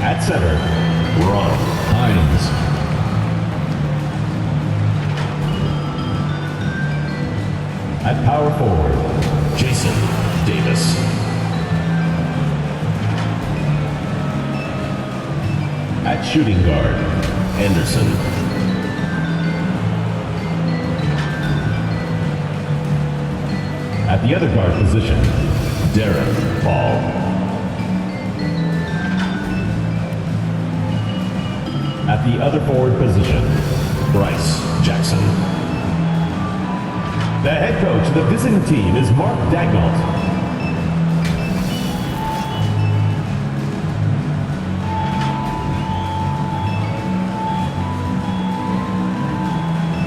At center, Ron Hines. At power forward, Jason Davis. At shooting guard, Anderson. At the other guard position, Darren Paul. At the other forward position, Bryce Jackson. The head coach of the visiting team is Mark Dagnalt.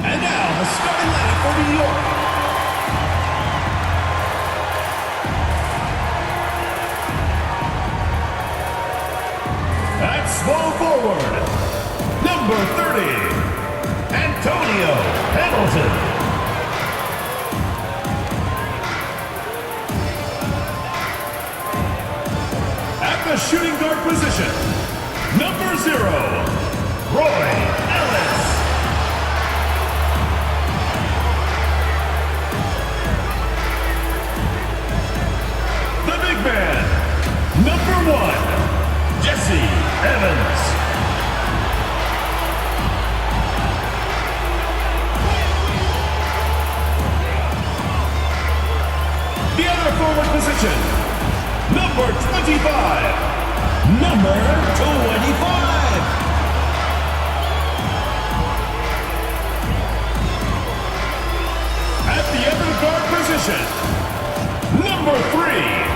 And now, the starting lineup for New York. At small forward, number 30, Antonio Hamilton. At the shooting guard position, number 0, Roy Ellis. The big man, number 1, Jesse Evans. The other forward position, number 25. Number 25. At the other guard position, number 3.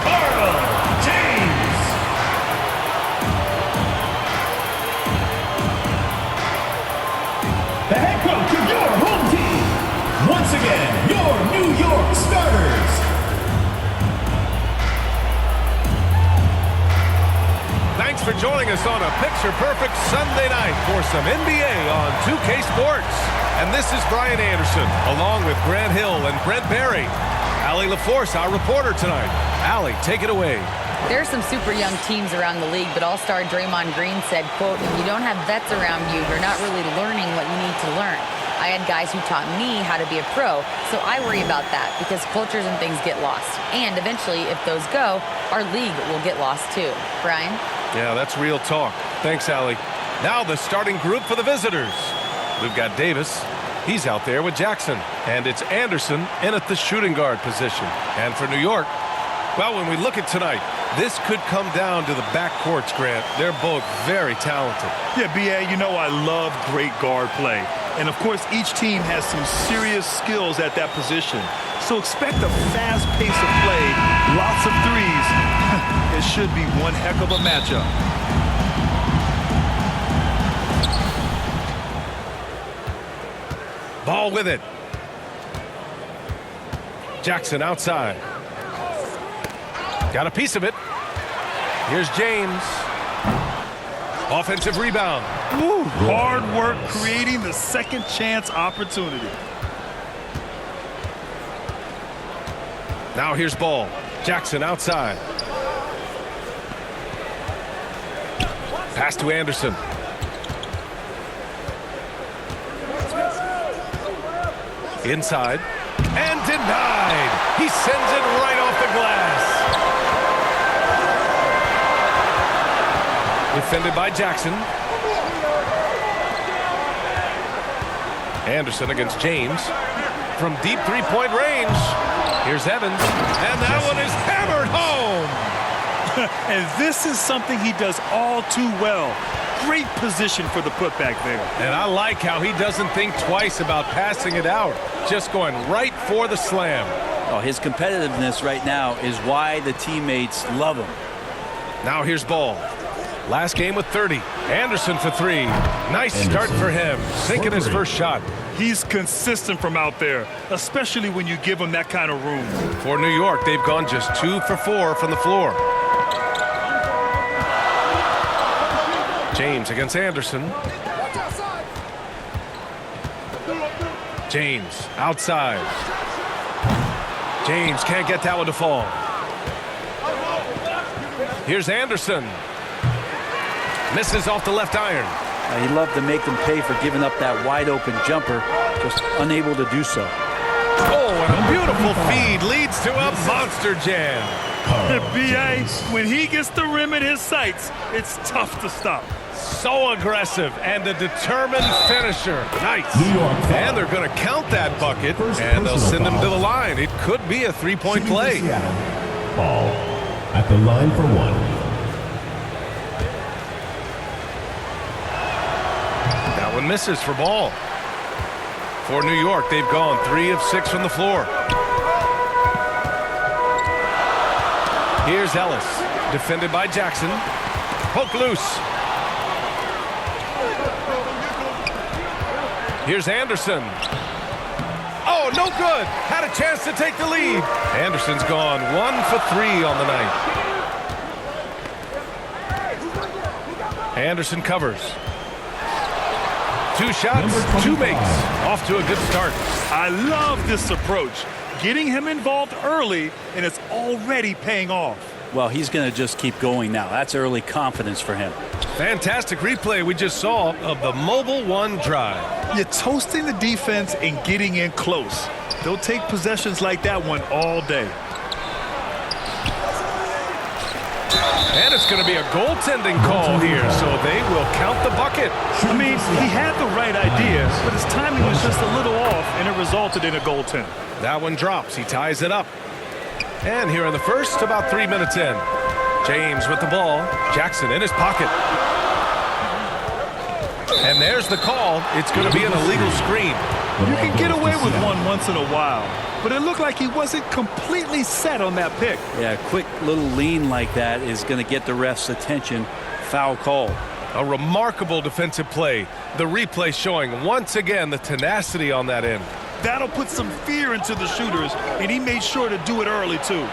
Carl James. The head coach of your home team. Once again, your New York Starters. Thanks for joining us on a picture-perfect Sunday night for some NBA on 2K Sports. And this is Brian Anderson, along with Grant Hill and Brent Barry. Allie LaForce, our reporter tonight. Allie, take it away. There are some super young teams around the league, but All-Star Draymond Green said, quote, "If you don't have vets around you, you're not really learning what you need to learn. I had guys who taught me how to be a pro, so I worry about that because cultures and things get lost. And eventually, if those go, our league will get lost too." Brian? Yeah, that's real talk. Thanks, Allie. Now the starting group for the visitors. We've got Davis. He's out there with Jackson. And it's Anderson in at the shooting guard position. And for New York, well, when we look at tonight, this could come down to the backcourts, Grant. They're both very talented. Yeah, B.A., you know I love great guard play. And, of course, each team has some serious skills at that position. So expect a fast pace of play, lots of threes. It should be one heck of a matchup. Ball with it. Jackson outside. Got a piece of it. Here's James. Offensive rebound. Ooh, hard work creating the second chance opportunity. Now here's ball. Jackson outside. Pass to Anderson. Inside. And denied. He sends it right off the glass. Defended by Jackson. Anderson against James. From deep three-point range. Here's Evans. And that one is hammered home. And this is something he does all too well. Great position for the putback there. And I like how he doesn't think twice about passing it out. Just going right for the slam. Oh, his competitiveness right now is why the teammates love him. Now here's ball. Last game with 30. Anderson for 3. Nice start for him. Sinking his first shot. He's consistent from out there, especially when you give him that kind of room. For New York, they've gone just 2 for 4 from the floor. James against Anderson. James outside. James can't get that one to fall. Here's Anderson. Misses off the left iron. He loved to make them pay for giving up that wide-open jumper, just unable to do so. Oh, and a beautiful feed leads to a monster jam. B.A., when he gets the rim in his sights, it's tough to stop. So aggressive and a determined finisher. Nice. And they're going to count that bucket, and they'll send him to the line. It could be a three-point play. Ball at the line for one. That one misses for ball. For New York, they've gone 3 of 6 from the floor. Here's Ellis, defended by Jackson. Poke loose. Here's Anderson. Oh, no good. Had a chance to take the lead. Anderson's gone 1 for 3 on the night. Anderson covers. 2 shots, 2 makes. Off to a good start. I love this approach. Getting him involved early, and it's already paying off. Well, he's going to just keep going now. That's early confidence for him. Fantastic replay we just saw of the Mobile One drive. You're toasting the defense and getting in close. They'll take possessions like that one all day. And it's going to be a goaltending call here, so they will count the bucket. I mean, he had the right idea, but his timing was just a little off, and it resulted in a goaltend. That one drops. He ties it up. And here in the first, about 3 minutes in. James with the ball. Jackson in his pocket. And there's the call. It's going to be an illegal screen. You can get away with one once in a while, but it looked like he wasn't completely set on that pick. Yeah, a quick little lean like that is going to get the ref's attention. Foul call. A remarkable defensive play. The replay showing once again the tenacity on that end. That'll put some fear into the shooters, and he made sure to do it early, too.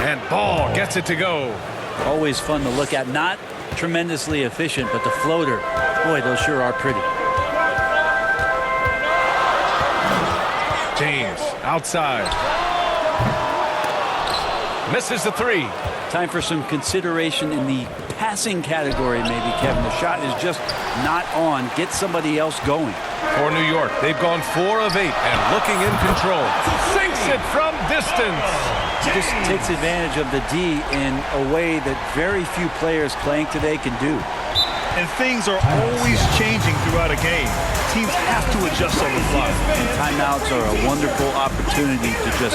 And Ball gets it to go. Always fun to look at. Not tremendously efficient, but the floater, boy, those sure are pretty. James outside. Misses the 3. Time for some consideration in the passing category, maybe, Kevin. The shot is just not on. Get somebody else going. For New York, they've gone 4 of 8 and looking in control. Sinks it from distance. Just takes advantage of the D in a way that very few players playing today can do. And things are always changing throughout a game. Teams have to adjust on the fly. And timeouts are a wonderful opportunity to just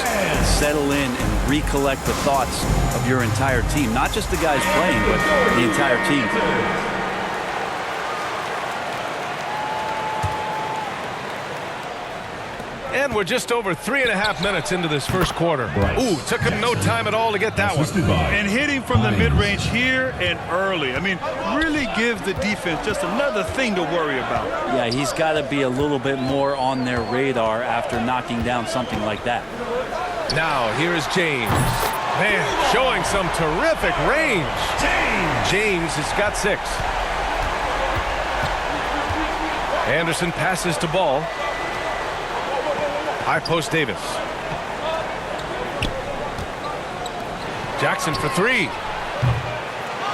settle in and recollect the thoughts of your entire team. Not just the guys playing, but the entire team. And we're just over 3.5 minutes into this first quarter. Ooh, took him no time at all to get that one. And hitting from the mid-range here and early. I mean, really gives the defense just another thing to worry about. Yeah, he's got to be a little bit more on their radar after knocking down something like that. Now, here is James. Man, showing some terrific range. James has got 6. Anderson passes to Ball. High post Davis. Jackson for 3.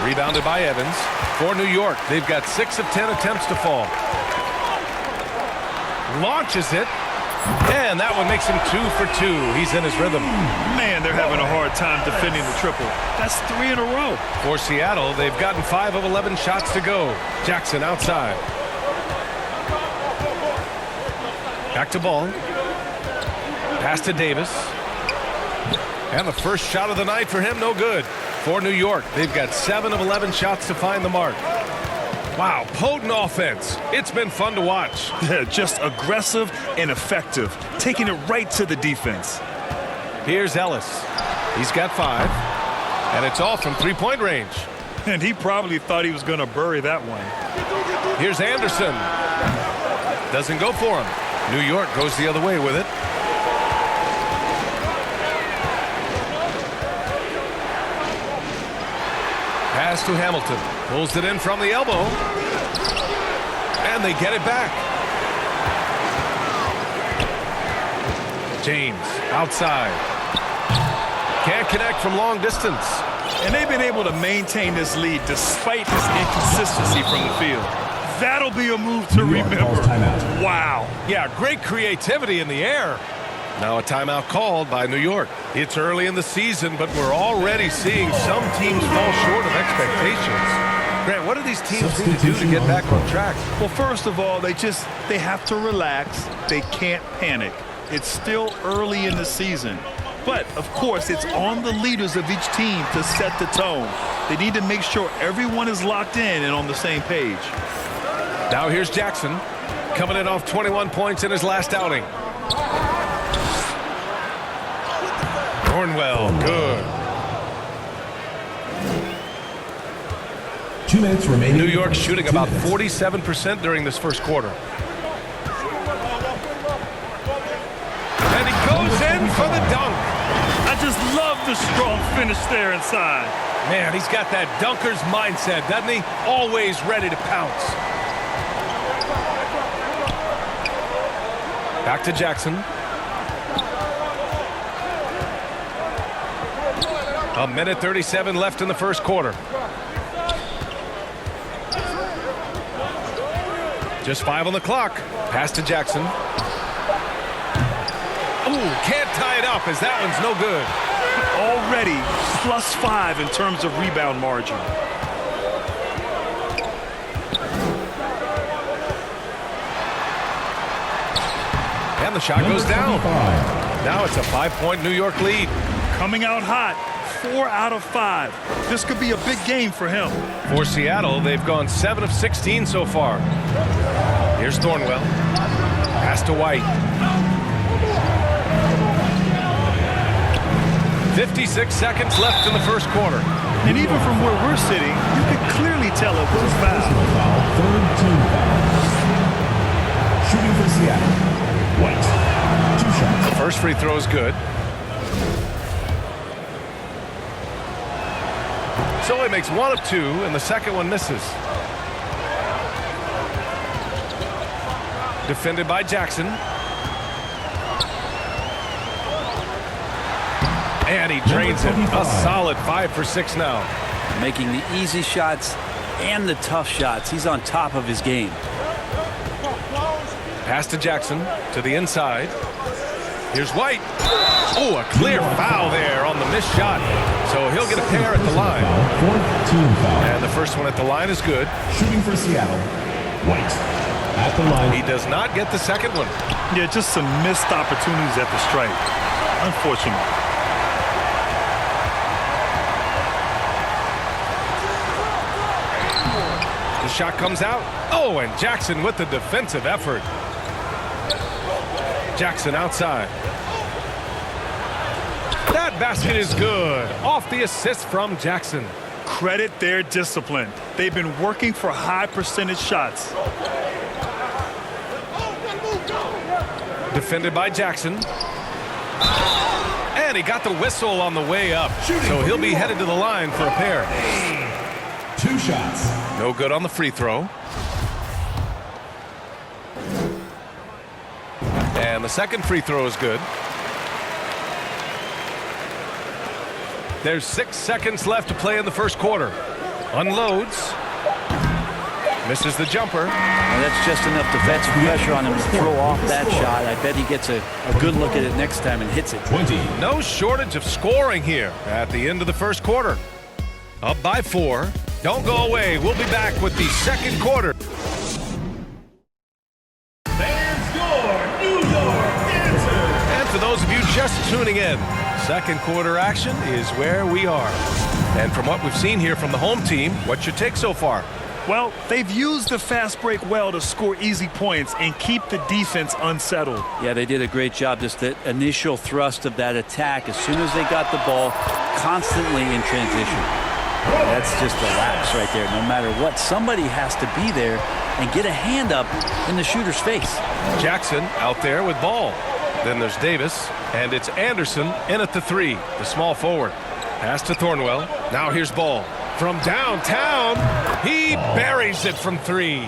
Rebounded by Evans. For New York, they've got 6 of 10 attempts to fall. Launches it. And that one makes him 2 for 2. He's in his rhythm. Man, they're having a hard time defending the triple. That's 3 in a row. For Seattle, they've gotten 5 of 11 shots to go. Jackson outside. Back to Ball. Pass to Davis. And the first shot of the night for him, no good. For New York, they've got 7 of 11 shots to find the mark. Wow, potent offense. It's been fun to watch. Just aggressive and effective, taking it right to the defense. Here's Ellis. He's got 5. And it's all from three-point range. And he probably thought he was going to bury that one. Here's Anderson. Doesn't go for him. New York goes the other way with it. Pass to Hamilton. Pulls it in from the elbow. And they get it back. James outside. Can't connect from long distance. And they've been able to maintain this lead despite his inconsistency from the field. That'll be a move to remember. Wow. Yeah, great creativity in the air. Now a timeout called by New York. It's early in the season, but we're already seeing some teams fall short of expectations. Grant, what do these teams need to do to get back on track? Well, first of all, they have to relax. They can't panic. It's still early in the season. But, of course, it's on the leaders of each team to set the tone. They need to make sure everyone is locked in and on the same page. Now here's Jackson, coming in off 21 points in his last outing. Cornwell, good. 2 minutes remaining. New York shooting about 47% during this first quarter. And he goes in for the dunk. I just love the strong finish there inside. Man, he's got that dunker's mindset, doesn't he? Always ready to pounce. Back to Jackson. A minute 37 left in the first quarter. Just 5 on the clock. Pass to Jackson. Ooh, can't tie it up as that one's no good. Already +5 in terms of rebound margin. And the shot goes down. Now it's a 5-point New York lead. Coming out hot, 4 out of 5. This could be a big game for him. For Seattle, they've gone 7 of 16 so far. Here's Thornwell. Pass to White. 56 seconds left in the first quarter. And even from where we're sitting, you can clearly tell it was a foul. Third team foul. Shooting for Seattle. White. 2 shots. The first free throw is good. So he makes 1 of 2, and the second one misses. Defended by Jackson. And he drains it. A solid 5 for 6 now. Making the easy shots and the tough shots. He's on top of his game. Pass to Jackson to the inside. Here's White. Oh, a clear foul there on the missed shot. So he'll get a pair at the line. Fourth team foul. And the first one at the line is good. Shooting for Seattle. White. At the line. He does not get the second one. Yeah, just some missed opportunities at the stripe. Unfortunate. The shot comes out. Oh, and Jackson with the defensive effort. Jackson outside. That basket is good. Off the assist from Jackson. Credit their discipline. They've been working for high percentage shots. Defended by Jackson. And he got the whistle on the way up. So he'll be headed to the line for a pair. 2 shots. No good on the free throw. And the second free throw is good. There's 6 seconds left to play in the first quarter. Unloads. Misses the jumper. And that's just enough defensive pressure on him to throw off that shot. I bet he gets a good look at it next time and hits it. 20. No shortage of scoring here at the end of the first quarter. Up by 4. Don't go away. We'll be back with the second quarter. Fans score. New York Dancers. And for those of you just tuning in, second quarter action is where we are. And from what we've seen here from the home team, what's your take so far? Well, they've used the fast break well to score easy points and keep the defense unsettled. Yeah, they did a great job. Just the initial thrust of that attack, as soon as they got the ball, constantly in transition. That's just a lapse right there. No matter what, somebody has to be there and get a hand up in the shooter's face. Jackson out there with ball. Then there's Davis, and it's Anderson in at the 3, the small forward. Pass to Thornwell. Now here's Ball. From downtown, he buries it from 3.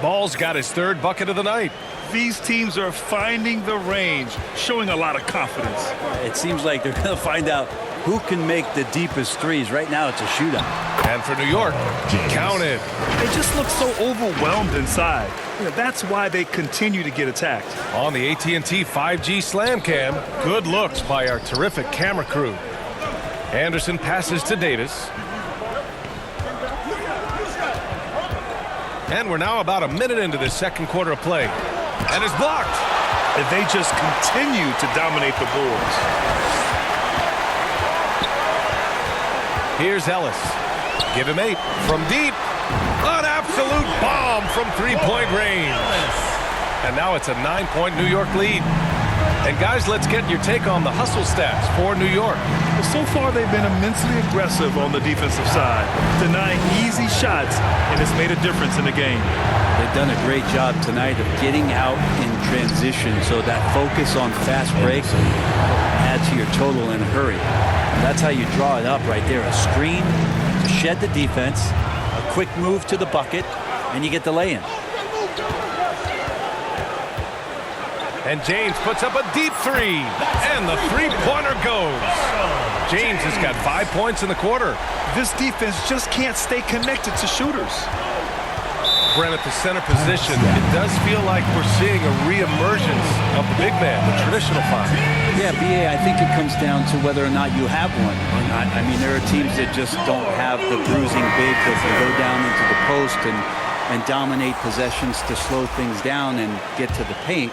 Ball's got his third bucket of the night. These teams are finding the range, showing a lot of confidence. It seems like they're going to find out who can make the deepest threes. Right now, it's a shootout. And for New York, counted. They just look so overwhelmed inside. That's why they continue to get attacked. On the AT&T 5G Slam Cam, good looks by our terrific camera crew. Anderson passes to Davis. And we're now about a minute into the second quarter of play. And it's blocked. And they just continue to dominate the boards. Here's Ellis. Give him 8 from deep. An absolute bomb from three-point range. And now it's a 9-point New York lead. And guys, let's get your take on the hustle stats for New York. So far, they've been immensely aggressive on the defensive side, denying easy shots, and it's made a difference in the game. They've done a great job tonight of getting out in transition, so that focus on fast breaks add to your total in a hurry. That's how you draw it up right there. A screen to shed the defense, a quick move to the bucket, and you get the lay-in. And James puts up a deep three. And the three-pointer goes. James has got 5 points in the quarter. This defense just can't stay connected to shooters. Brent, at the center position, it does feel like we're seeing a re-emergence of the big man, the traditional five. Yeah, B.A., I think it comes down to whether or not you have one. I mean, there are teams that just don't have the bruising big that can go down into the post and dominate possessions to slow things down and get to the paint.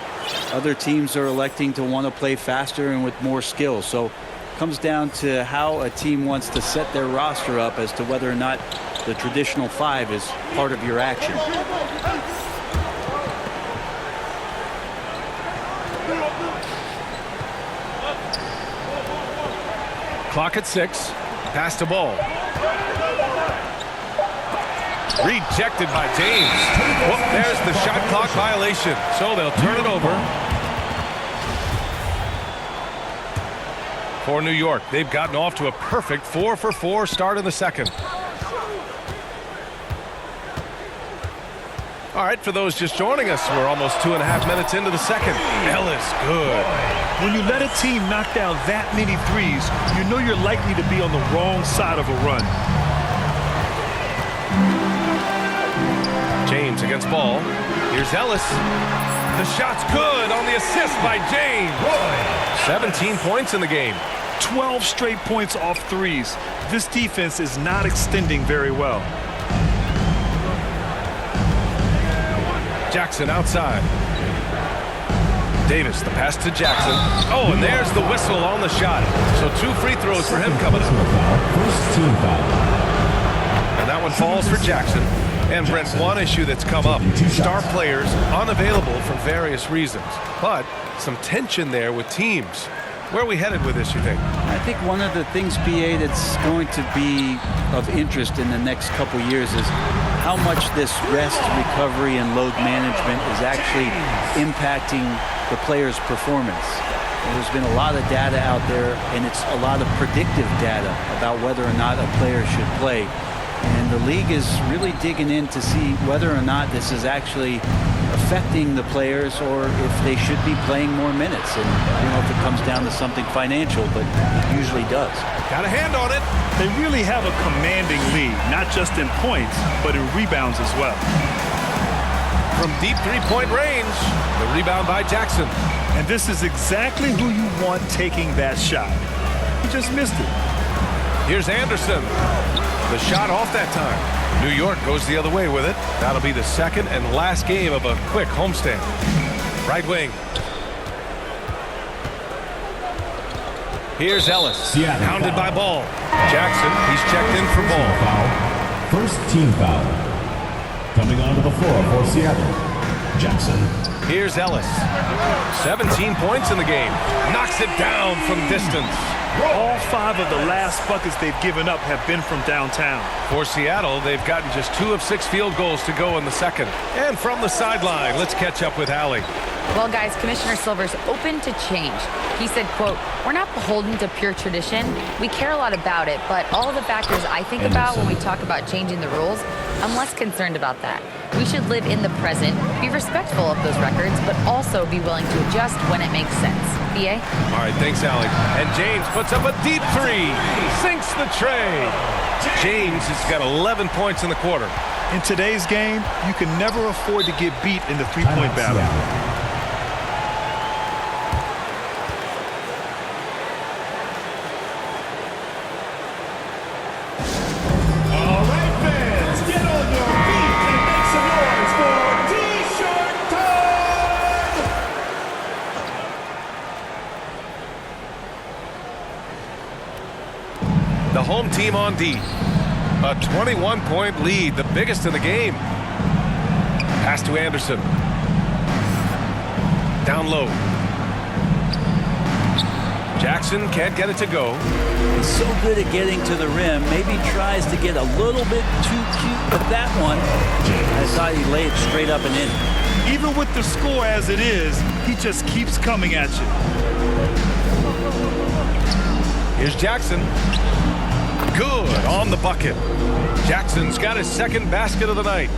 Other teams are electing to want to play faster and with more skill. So it comes down to how a team wants to set their roster up as to whether or not the traditional five is part of your action. Clock at 6. Pass to ball. Rejected by James. Well, there's the shot clock violation. So they'll turn it over. For New York, they've gotten off to a perfect 4-for-4 start in the second. All right, for those just joining us, we're almost 2.5 minutes into the second. Ellis, good. When you let a team knock down that many threes, you know you're likely to be on the wrong side of a run. James against ball. Here's Ellis. The shot's good on the assist by James. 17 points in the game. 12 straight points off threes. This defense is not extending very well. Jackson outside. Davis, the pass to Jackson. Oh, and there's the whistle on the shot. So 2 free throws for him coming up. First team foul. And that one falls for Jackson. And Brent, one issue that's come up, star players unavailable for various reasons, but some tension there with teams. Where are we headed with this, you think? I think one of the things, BA, that's going to be of interest in the next couple years is how much this rest, recovery, and load management is actually impacting the player's performance. There's been a lot of data out there, and it's a lot of predictive data about whether or not a player should play. And the league is really digging in to see whether or not this is actually affecting the players or if they should be playing more minutes. And I don't know if it comes down to something financial, but it usually does. Got a hand on it. They really have a commanding lead, not just in points, but in rebounds as well. From deep three-point range, the rebound by Jackson. And this is exactly who you want taking that shot. He just missed it. Here's Anderson. The shot off that time. New York goes the other way with it. That'll be the second and last game of a quick homestand. Right wing. Here's Ellis. Pounded by Ball. Jackson, he's checked in for Ball. First team foul. Coming onto the floor for Seattle, Jackson. Here's Ellis. 17 points in the game. Knocks it down from distance. All 5 of the last buckets they've given up have been from downtown. For Seattle, they've gotten just 2 of 6 field goals to go in the second. And from the sideline, let's catch up with Allie. Well, guys, Commissioner Silver's open to change. He said, quote, "We're not beholden to pure tradition. We care a lot about it, but all of the factors I think about when we talk about changing the rules, I'm less concerned about that. We should live in the present, be respectful of those records, but also be willing to adjust when it makes sense." BA? All right, thanks, Allie. And James puts up a deep three. Sinks the tray. James has got 11 points in the quarter. In today's game, you can never afford to get beat in the three-point battle. All right, fans, get on your feet and make some noise for T-shirt time! The home team on D. A 21-point lead, the biggest in the game. Pass to Anderson. Down low. Jackson can't get it to go. He's so good at getting to the rim. Maybe tries to get a little bit too cute with that one. I thought he laid it straight up and in. Even with the score as it is, he just keeps coming at you. Here's Jackson. Good on the bucket. Jackson's got his second basket of the night.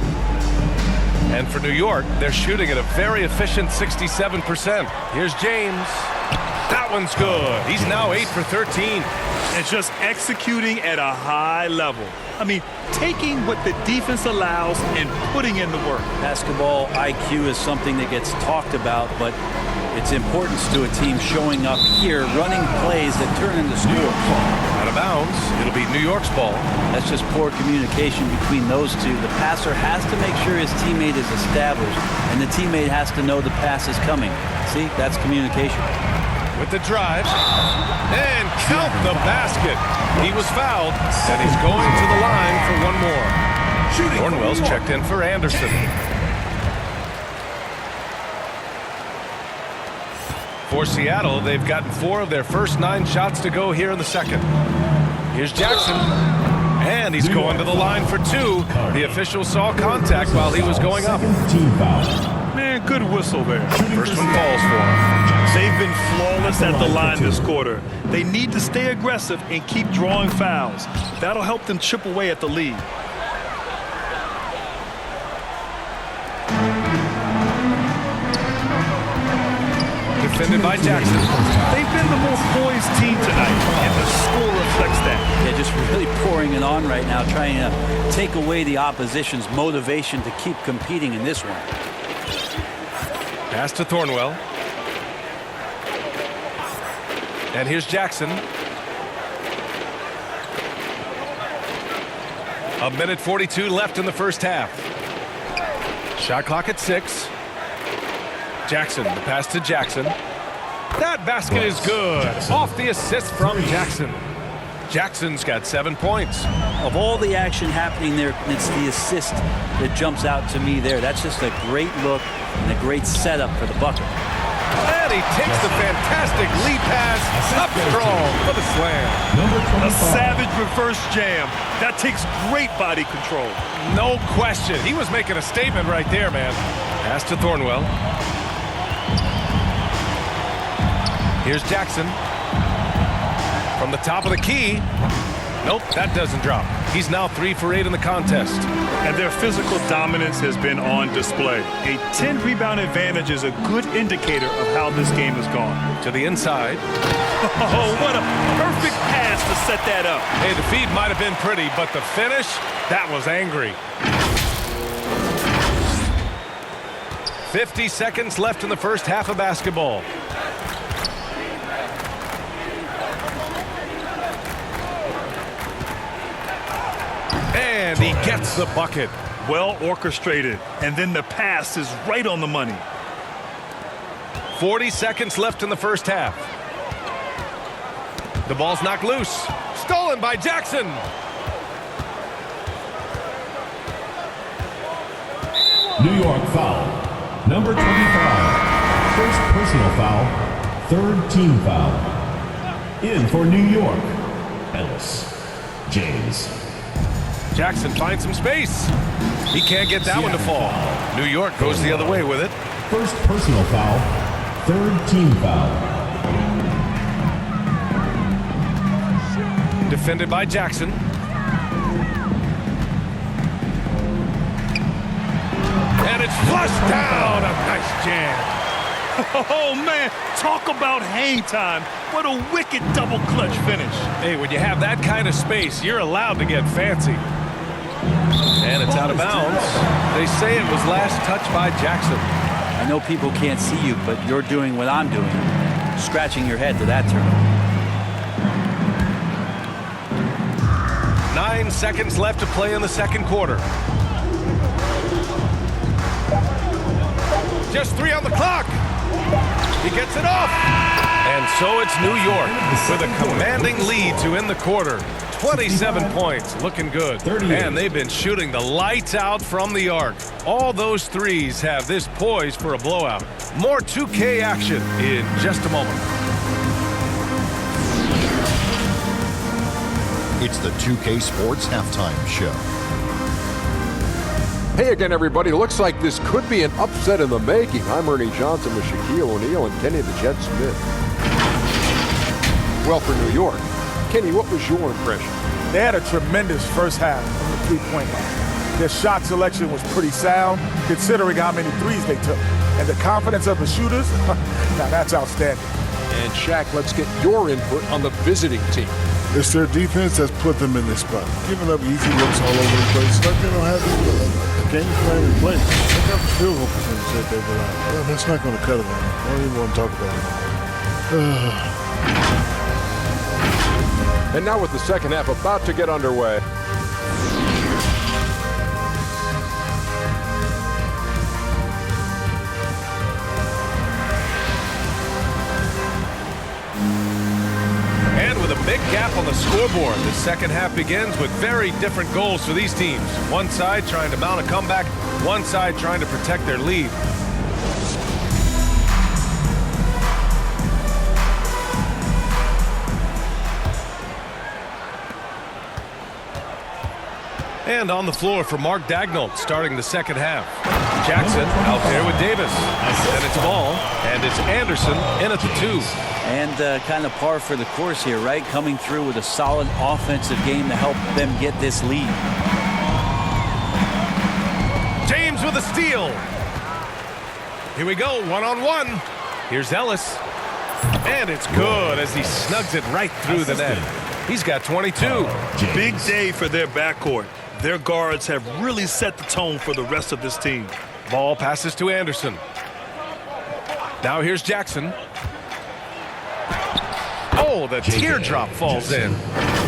And for New York, they're shooting at a very efficient 67%. Here's James. That one's good. He's now 8 for 13. And just executing at a high level. I mean, taking what the defense allows and putting in the work. Basketball IQ is something that gets talked about, but its importance to a team showing up here, running plays that turn into scores. Out of bounds. It'll be New York's ball. That's just poor communication between those two. The passer has to make sure his teammate is established, and the teammate has to know the pass is coming. See, that's communication. With the drive. And count the basket. He was fouled, and he's going to the line for one more. Thornwell's checked in for Anderson. For Seattle, they've gotten 4 of their first 9 shots to go here in the second. Here's Jackson. And he's going to the line for 2. The official saw contact while he was going up. Team foul. Man, good whistle there. First one falls for him. They've been flawless at the line this quarter. They need to stay aggressive and keep drawing fouls. That'll help them chip away at the lead. Defended by Jackson. They've been the more poised team tonight, and the score reflects that. They're just really pouring it on right now, trying to take away the opposition's motivation to keep competing in this one. Pass to Thornwell. And here's Jackson. 1:42 left in the first half. Shot clock at 6. Jackson, the pass to Jackson. That basket is good. Off the assist from Jackson. Jackson's got 7 points. Of all the action happening there, it's the assist that jumps out to me there. That's just a great look and a great setup for the bucket. And he takes the fantastic lead pass up strong for the slam. Number A 25. savage reverse jam. That takes great body control. No question. He was making a statement right there, man. Pass to Thornwell. Here's Jackson. From the top of the key. Nope, that doesn't drop. He's now 3 for 8 in the contest. And their physical dominance has been on display. A 10-rebound advantage is a good indicator of how this game has gone. To the inside. Oh, what a perfect pass to set that up. Hey, the feed might have been pretty, but the finish, that was angry. 50 seconds left in the first half of basketball. And he gets the bucket. Well orchestrated. And then the pass is right on the money. 40 seconds left in the first half. The ball's knocked loose. Stolen by Jackson. New York foul. Number 25. First personal foul. Third team foul. In for New York. Ellis. James. Jackson finds some space. He can't get that one to fall. New York goes the other way with it. First personal foul, third team foul. Defended by Jackson. And it's flushed down. A nice jam. Oh, man, talk about hang time. What a wicked double clutch finish. Hey, when you have that kind of space, you're allowed to get fancy. And it's out of bounds. They say it was last touched by Jackson. I know people can't see you, but you're doing what I'm doing. Scratching your head to that turn. 9 seconds left to play in the second quarter. Just 3 on the clock. He gets it off. And so it's New York with a commanding lead to end the quarter. 27 points, looking good. And they've been shooting the lights out from the arc. All those threes have this poised for a blowout. More 2K action in just a moment. It's the 2K Sports Halftime Show. Hey again, everybody. Looks like this could be an upset in the making. I'm Ernie Johnson with Shaquille O'Neal and Kenny the Jet Smith. Well, for New York, Kenny, what was your impression? They had a tremendous first half from the three-point line. Their shot selection was pretty sound, considering how many threes they took. And the confidence of the shooters, now that's outstanding. And Shaq, let's get your input on the visiting team. It's their defense that's put them in this spot. Giving up easy looks all over the place. Like they don't have a game plan in place. Look at the field goal percentage that they've allowed. Well, that's not going to cut it on. I don't even want to talk about it. And now with the second half about to get underway. And with a big gap on the scoreboard, the second half begins with very different goals for these teams. One side trying to mount a comeback, one side trying to protect their lead. And on the floor for Mark Daigneault starting the second half. Jackson out there with Davis. And it's Ball, and it's Anderson in at the 2. And kind of par for the course here, right? Coming through with a solid offensive game to help them get this lead. James with a steal. Here we go, one-on-one. Here's Ellis. And it's good as he snugs it right through the net. He's got 22. Big day for their backcourt. Their guards have really set the tone for the rest of this team. Ball passes to Anderson. Now here's Jackson. Oh, the teardrop falls in.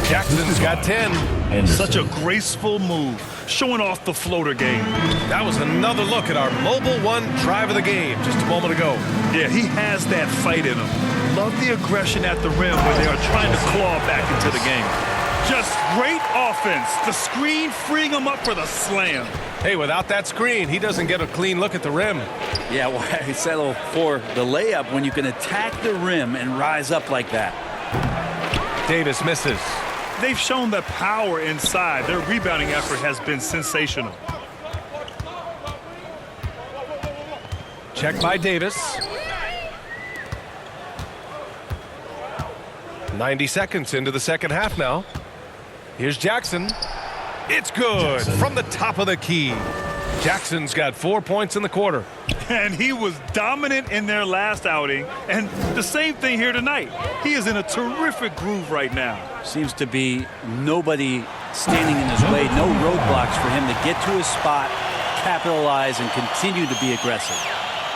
Jackson's got 10. Such a graceful move, showing off the floater game. That was another look at our Mobile One drive of the game just a moment ago. Yeah, he has that fight in him. Love the aggression at the rim when they are trying to claw back into the game. Just great offense. The screen freeing him up for the slam. Hey, without that screen, he doesn't get a clean look at the rim. Yeah, why settle for the layup when you can attack the rim and rise up like that? Davis misses. They've shown the power inside. Their rebounding effort has been sensational. Check by Davis. 90 seconds into the second half now. Here's Jackson. It's good from the top of the key. Jackson's got 4 points in the quarter. And he was dominant in their last outing. And the same thing here tonight. He is in a terrific groove right now. Seems to be nobody standing in his way, no roadblocks for him to get to his spot, capitalize, and continue to be aggressive.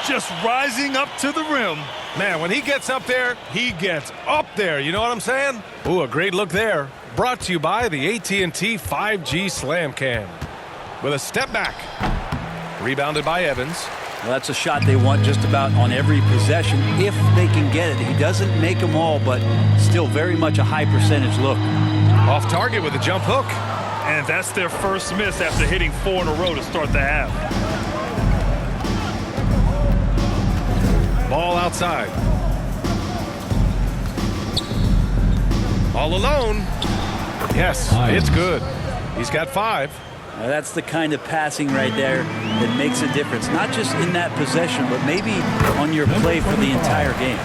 Just rising up to the rim. Man, when he gets up there, he gets up there. You know what I'm saying? Ooh, a great look there. Brought to you by the AT&T 5G Slam Cam. With a step back. Rebounded by Evans. Well, that's a shot they want just about on every possession if they can get it. He doesn't make them all, but still very much a high percentage look. Off target with a jump hook. And that's their first miss after hitting 4 in a row to start the half. Ball outside. All alone. Yes, it's good. He's got 5. Now, that's the kind of passing right there that makes a difference, not just in that possession, but maybe on your play for the entire game.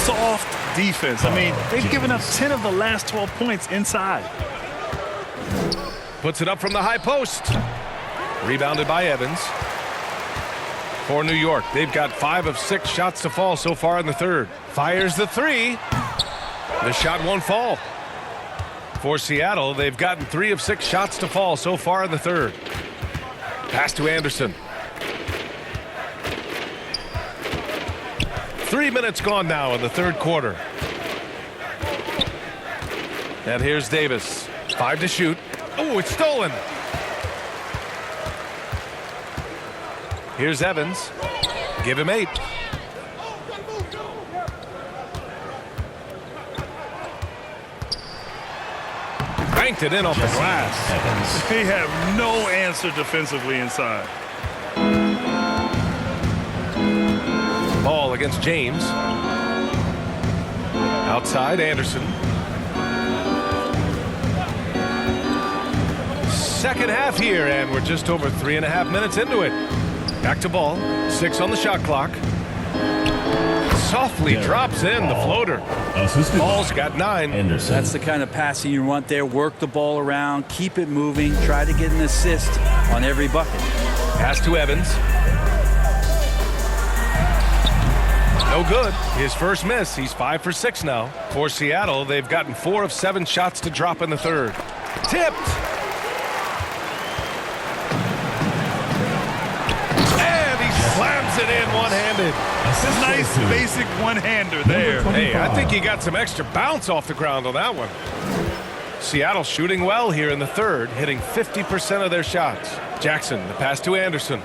Soft defense. I mean, they've given up 10 of the last 12 points inside. Puts it up from the high post. Rebounded by Evans. For New York, they've got 5 of 6 shots to fall so far in the third. Fires the 3. The shot won't fall. For Seattle, they've gotten 3 of 6 shots to fall so far in the third. Pass to Anderson. 3 minutes gone now in the third quarter. And here's Davis. 5 to shoot. Oh, it's stolen. Here's Evans. Give him 8. Banked it in off the glass. They have no answer defensively inside. Ball against James. Outside, Anderson. Second half here, and we're just over 3.5 minutes into it. Back to ball. 6 on the shot clock. Softly drops in the floater. Ball's got 9. That's the kind of passing you want there. Work the ball around, keep it moving, try to get an assist on every bucket. Pass to Evans. No good. His first miss. He's 5 for 6 now. For Seattle, they've gotten 4 of 7 shots to drop in the third. Tipped. And he slams it in one-handed. Nice basic one-hander there. Hey, I think he got some extra bounce off the ground on that one. Seattle shooting well here in the third, hitting 50% of their shots. Jackson, the pass to Anderson.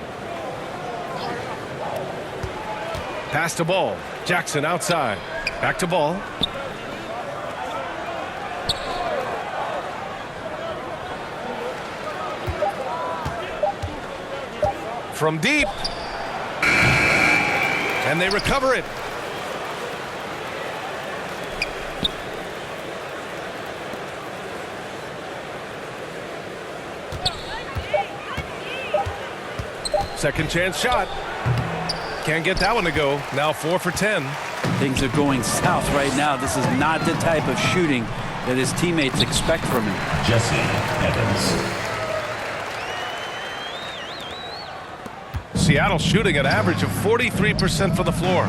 Pass to ball. Jackson outside. Back to ball. From deep. And they recover it. Second chance shot. Can't get that one to go. Now 4 for 10. Things are going south right now. This is not the type of shooting that his teammates expect from him. Jesse Evans. Seattle shooting an average of 43% from the floor.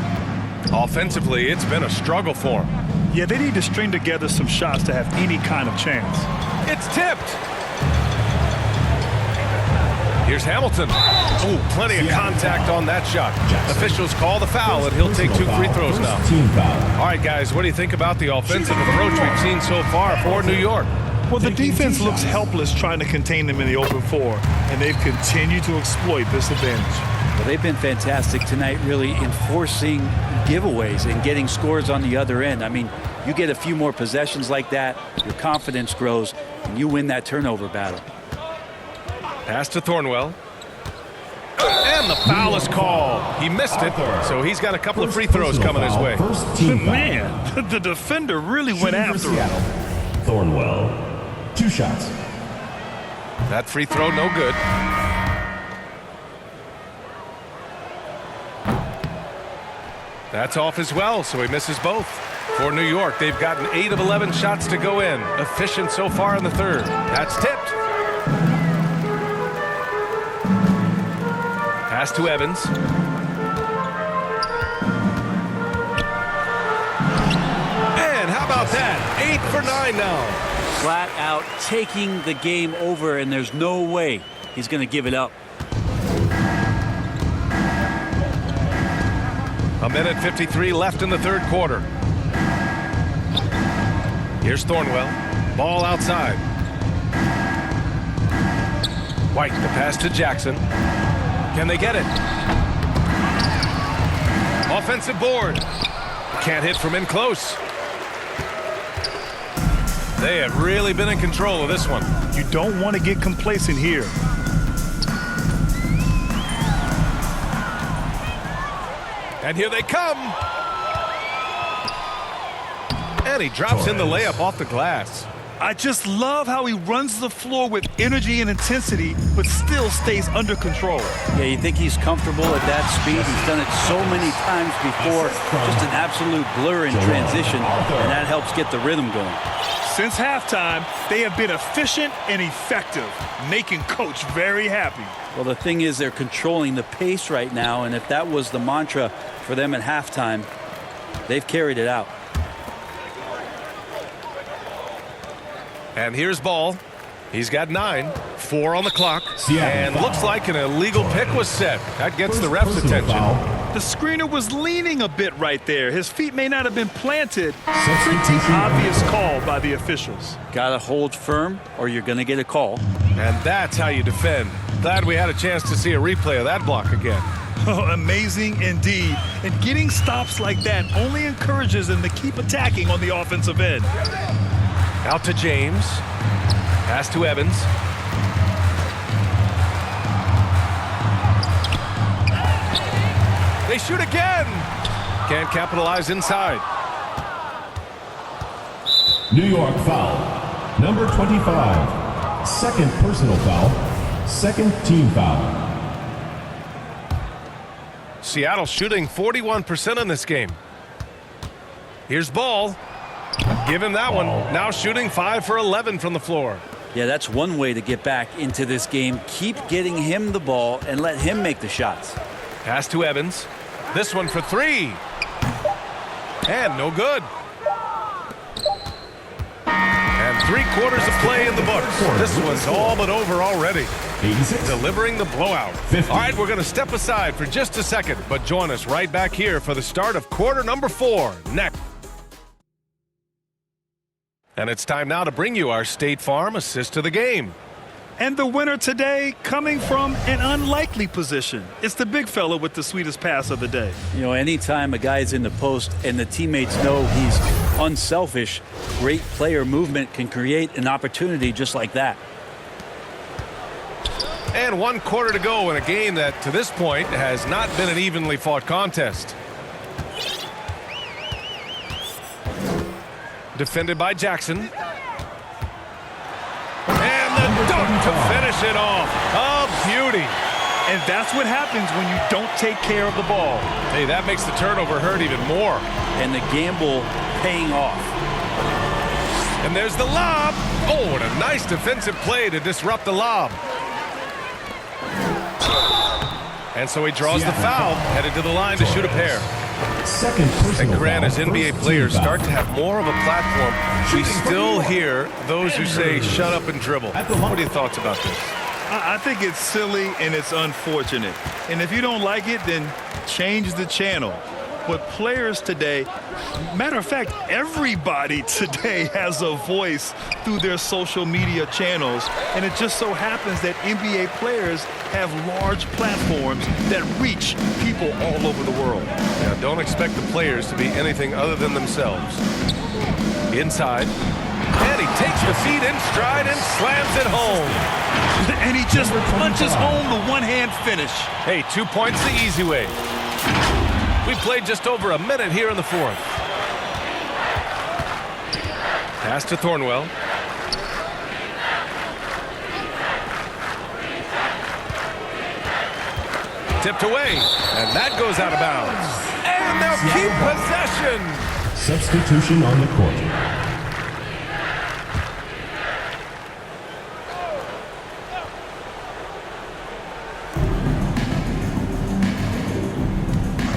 Offensively, it's been a struggle for them. Yeah, they need to string together some shots to have any kind of chance. It's tipped. Here's Hamilton. Oh, plenty of contact on that shot. Officials call the foul, and he'll take 2 free throws now. All right, guys, what do you think about the offensive approach we've seen so far for New York? Well, the defense looks helpless trying to contain them in the open floor, and they've continued to exploit this advantage. Well, they've been fantastic tonight, really enforcing giveaways and getting scores on the other end. I mean, you get a few more possessions like that, your confidence grows, and you win that turnover battle. Pass to Thornwell. And the foul is called. He missed it, so he's got a couple of free throws coming his way. Man, the defender really went after him. Thornwell. 2 shots. That free throw, no good. That's off as well, so he misses both. For New York, they've gotten 8 of 11 shots to go in. Efficient so far in the third. That's tipped. Pass to Evans. And how about that? 8 for 9 now. Flat out taking the game over, and there's no way he's going to give it up. A minute 53 left in the third quarter. Here's Thornwell. Ball outside. White, the pass to Jackson. Can they get it? Offensive board. Can't hit from in close. They have really been in control of this one. You don't want to get complacent here. And here they come. And he drops in the layup off the glass. I just love how he runs the floor with energy and intensity, but still stays under control. Yeah, you think he's comfortable at that speed. He's done it so many times before. Just an absolute blur in transition, and that helps get the rhythm going. Since halftime, they have been efficient and effective, making Coach very happy. Well, the thing is, they're controlling the pace right now, and if that was the mantra for them at halftime, they've carried it out. And here's Ball. He's got 9, 4 on the clock, and looks like an illegal pick was set. That gets the ref's attention. The screener was leaning a bit right there. His feet may not have been planted. Pretty obvious call by the officials. Gotta hold firm or you're gonna get a call. And that's how you defend. Glad we had a chance to see a replay of that block again. Oh, amazing indeed. And getting stops like that only encourages them to keep attacking on the offensive end. Out to James. Pass to Evans. They shoot again. Can't capitalize inside. New York foul. Number 25. Second personal foul. Second team foul. Seattle shooting 41% in this game. Here's Ball. Give him that one. Now shooting 5 for 11 from the floor. Yeah, that's one way to get back into this game. Keep getting him the ball and let him make the shots. Pass to Evans. This one for 3. And no good. And 3/4 of play in the books. This one's all but over already. 86. Delivering the blowout. 50. All right, we're going to step aside for just a second, but join us right back here for the start of quarter number 4 next. And it's time now to bring you our State Farm assist to the game. And the winner today coming from an unlikely position. It's the big fella with the sweetest pass of the day. You know, anytime a guy's in the post and the teammates know he's unselfish, great player movement can create an opportunity just like that. And 1/4 to go in a game that, to this point, has not been an evenly fought contest. Defended by Jackson. And the dunk to finish it off. A beauty. And that's what happens when you don't take care of the ball. Hey, that makes the turnover hurt even more. And the gamble paying off. And there's the lob. Oh, what a nice defensive play to disrupt the lob. And so he draws the foul, headed to the line to shoot a pair. Second personal And Grant, as foul. NBA First players team start foul. to have more of a platform, we still hear those who say, shut up and dribble. What are your thoughts about this? I think it's silly and it's unfortunate. And if you don't like it, then change the channel. But players today, matter of fact, everybody today has a voice through their social media channels. And it just so happens that NBA players have large platforms that reach people all over the world. Now, don't expect the players to be anything other than themselves. Inside. And he takes the feet in stride and slams it home. And he just punches home the one-hand finish. Hey, 2 points the easy way. We played just over a minute here in the 4th. Pass to Thornwell. Tipped away, and that goes out of bounds. And they'll keep possession. Substitution on the court.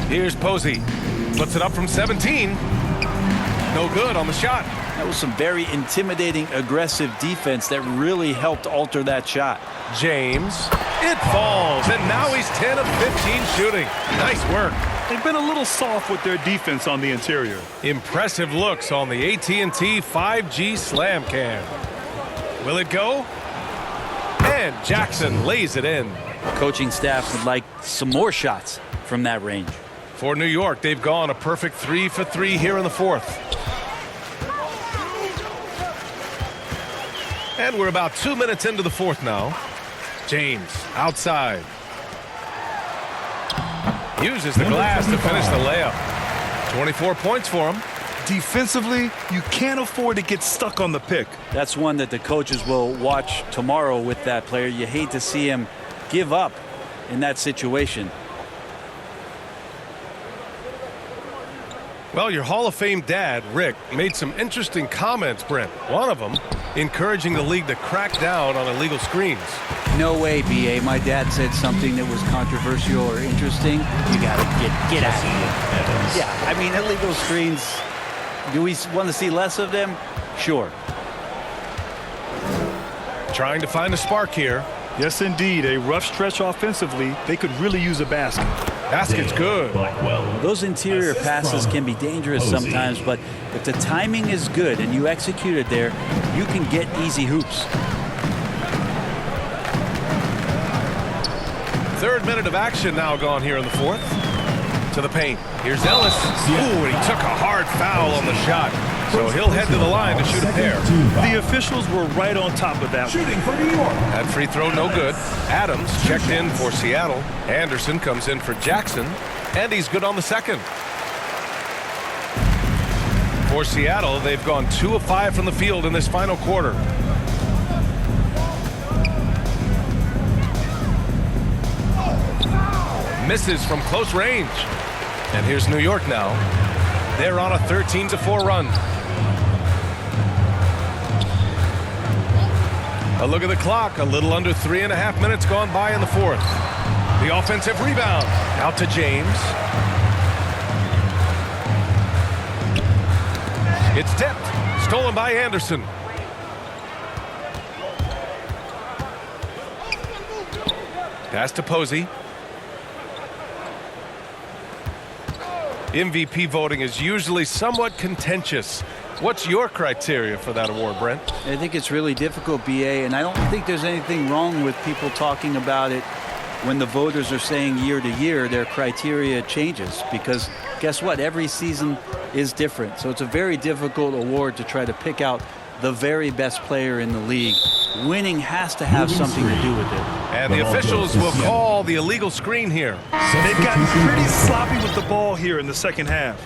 Here's Posey. Puts it up from 17. No good on the shot. That was some very intimidating, aggressive defense that really helped alter that shot. James. It falls, and now he's 10 of 15 shooting. Nice work. They've been a little soft with their defense on the interior. Impressive looks on the AT&T 5G Slam Cam. Will it go? And Jackson lays it in. Coaching staff would like some more shots from that range. For New York, they've gone a perfect 3 for 3 here in the 4th. And we're about 2 minutes into the 4th now. James outside. Uses the glass to finish the layup. 24 points for him. Defensively, you can't afford to get stuck on the pick. That's one that the coaches will watch tomorrow with that player. You hate to see him give up in that situation. Well, your Hall of Fame dad, Rick, made some interesting comments, Brent. One of them encouraging the league to crack down on illegal screens. No way, B.A. My dad said something that was controversial or interesting. You got to get out of here. Yeah, I mean, illegal screens, do we want to see less of them? Sure. Trying to find a spark here. Yes, indeed. A rough stretch offensively. They could really use a basket. Basket's good. Those interior passes can be dangerous sometimes, but if the timing is good and you execute it there, you can get easy hoops. Third minute of action now gone here in the fourth. To the paint. Here's Ellis. Ooh, and he took a hard foul on the shot. So he'll head to the line to shoot a pair. The officials were right on top of that. Shooting for New York. That free throw no good. Adams checked in for Seattle. Anderson comes in for Jackson. And he's good on the second. For Seattle, they've gone 2 of 5 from the field in this final quarter. Misses from close range. And here's New York now. They're on a 13-4 run. A look at the clock. A little under 3.5 minutes gone by in the fourth. The offensive rebound. Out to James. It's tipped. Stolen by Anderson. Pass to Posey. MVP voting is usually somewhat contentious. What's your criteria for that award, Brent? I think it's really difficult, B.A., and I don't think there's anything wrong with people talking about it when the voters are saying year to year their criteria changes, because guess what? Every season is different. So it's a very difficult award to try to pick out the very best player in the league. Winning has to have something to do with it. And the officials will call the illegal screen here. They've gotten pretty sloppy with the ball here in the second half.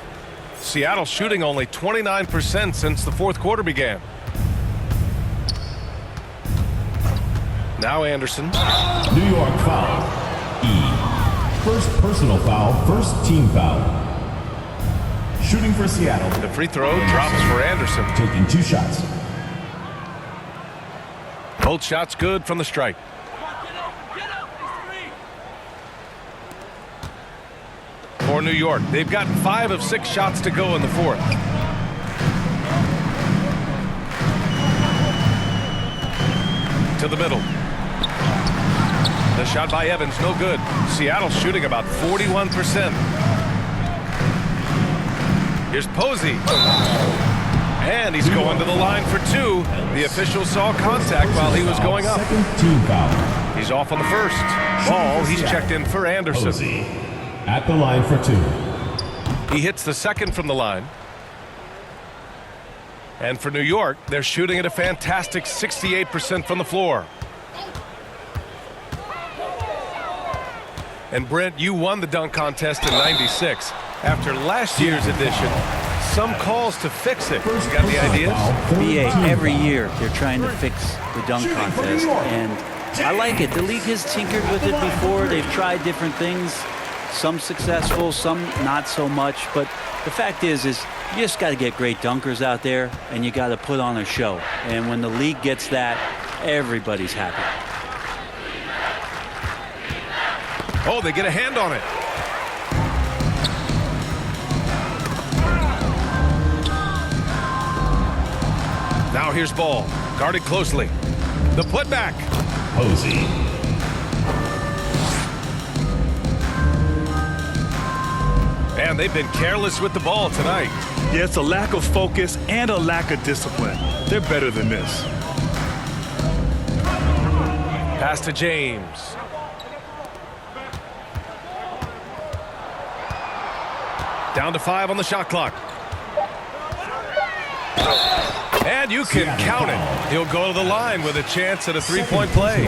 Seattle shooting only 29% since the fourth quarter began. Now Anderson. New York foul. E. First personal foul, first team foul. Shooting for Seattle. The free throw drops for Anderson. Taking 2 shots. Both shots good from the strike. For New York, they've gotten 5 of 6 shots to go in the fourth. To the middle. The shot by Evans, no good. Seattle shooting about 41%. Here's Posey. And he's going to the line for 2. The official saw contact while he was going up. Second team foul. He's off on the first. Ball, he's checked in for Anderson. Posey at the line for 2. He hits the second from the line. And for New York, they're shooting at a fantastic 68% from the floor. And Brent, you won the dunk contest in '96. After last year's edition, some calls to fix it. You got the ideas? BA, every year they're trying to fix the dunk contest, and I like it. The league has tinkered with it before. They've tried different things, some successful, some not so much. But the fact is you just got to get great dunkers out there, and you got to put on a show. And when the league gets that, everybody's happy. Oh, they get a hand on it. Now here's Ball, guarded closely. The putback. Posey. And they've been careless with the ball tonight. Yeah, it's a lack of focus and a lack of discipline. They're better than this. Pass to James. Down to 5 on the shot clock. And you can count it. He'll go to the line with a chance at a 3-point play.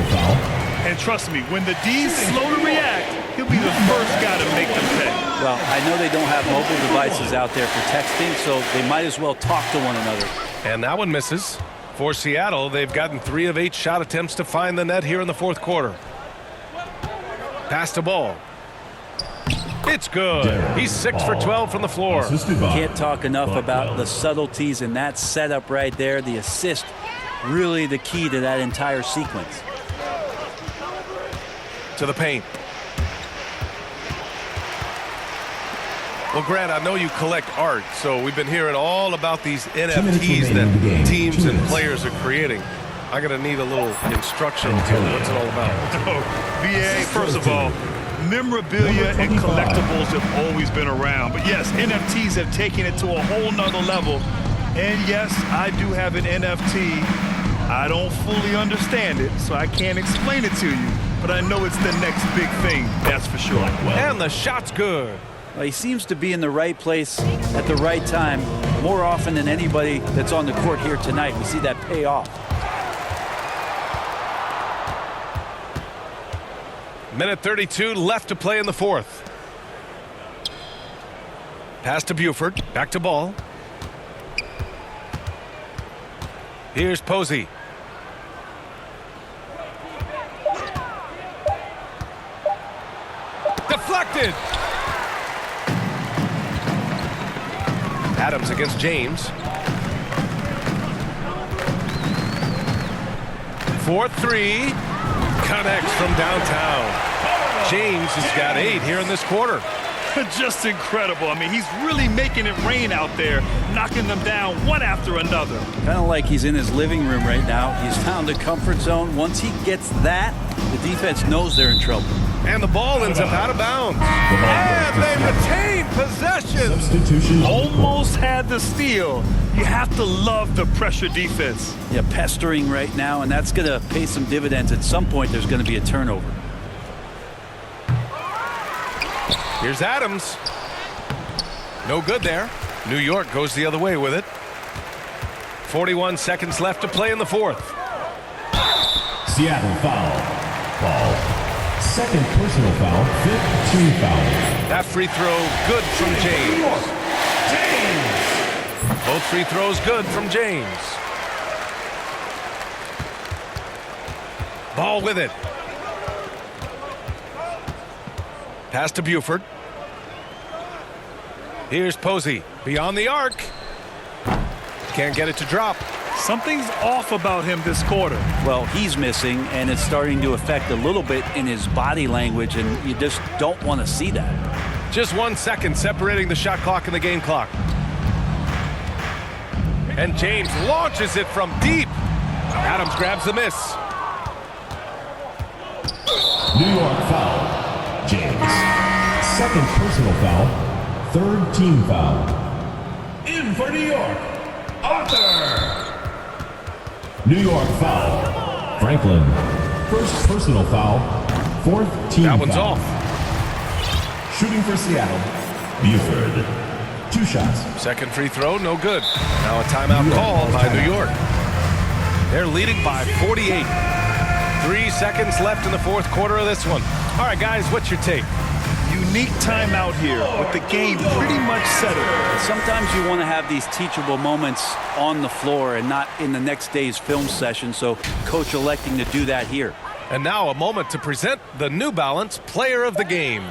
And And trust me, when the D's slow to react, he'll be the first guy to make them pay. Well, I know they don't have mobile devices out there for texting, so they might as well talk to one another. And that one misses. For Seattle, they've gotten 3 of 8 shot attempts to find the net here in the fourth quarter. Pass to Ball. It's good. He's 6 for 12 from the floor. Can't talk enough about the subtleties in that setup right there. The assist, really the key to that entire sequence. To the paint. Well, Grant, I know you collect art, so we've been hearing all about these NFTs that teams and players are creating. I'm going to need a little instruction on what's it all about. BA, first of all, memorabilia and collectibles have always been around. But yes, NFTs have taken it to a whole nother level. And yes, I do have an NFT. I don't fully understand it, so I can't explain it to you. But I know it's the next big thing, that's for sure. And the shot's good. Well, he seems to be in the right place at the right time more often than anybody that's on the court here tonight. We see that pay off. Minute 32 left to play in the fourth. Pass to Buford. Back to Ball. Here's Posey. Deflected. Adams against James. 4-3. Connects from downtown. James has got 8 here in this quarter. Just incredible. I mean, he's really making it rain out there, knocking them down one after another. Kind of like he's in his living room right now. He's found a comfort zone. Once he gets that, the defense knows they're in trouble. And the ball ends up out of bounds. And they retain possession. Almost had the steal. You have to love the pressure defense. Yeah, pestering right now, and that's going to pay some dividends. At some point, there's going to be a turnover. Here's Adams. No good there. New York goes the other way with it. 41 seconds left to play in the fourth. Seattle foul. Ball. Second personal foul, 5th team foul. That free throw good from James. Both free throws good from James. Ball with it. Pass to Buford. Here's Posey. Beyond the arc. Can't get it to drop. Something's off about him this quarter. Well, he's missing, and it's starting to affect a little bit in his body language, and you just don't want to see that. Just 1 second separating the shot clock and the game clock. And James launches it from deep. Adams grabs the miss. New York foul. James. Second personal foul. 3rd team foul. In for New York. Arthur. New York foul. Franklin. 1st personal foul. 4th team foul. That one's off. Shooting for Seattle. Buford. 2 shots. Second free throw, no good. Now a timeout call by New York. They're leading by 48. 3 seconds left in the fourth quarter of this one. All right, guys, what's your take? Unique timeout here with the game pretty much settled. Sometimes you want to have these teachable moments on the floor and not in the next day's film session, so coach electing to do that here. And now a moment to present the New Balance Player of the Game.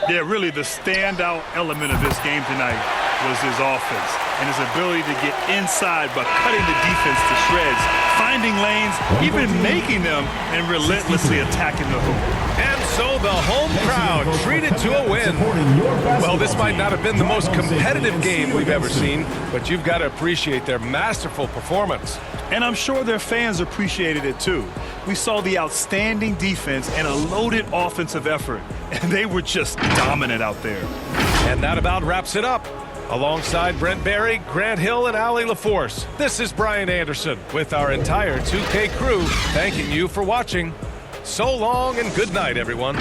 Yeah, really the standout element of this game tonight was his offense and his ability to get inside by cutting the defense to shreds, finding lanes, even making them, and relentlessly attacking the hoop. And so the home crowd treated to a win. Well, this might not have been the most competitive game we've ever seen, but you've got to appreciate their masterful performance. And I'm sure their fans appreciated it too. We saw the outstanding defense and a loaded offensive effort, and they were just dominant out there. And that about wraps it up. Alongside Brent Barry, Grant Hill, and Allie LaForce, this is Brian Anderson with our entire 2K crew thanking you for watching. So long and good night, everyone.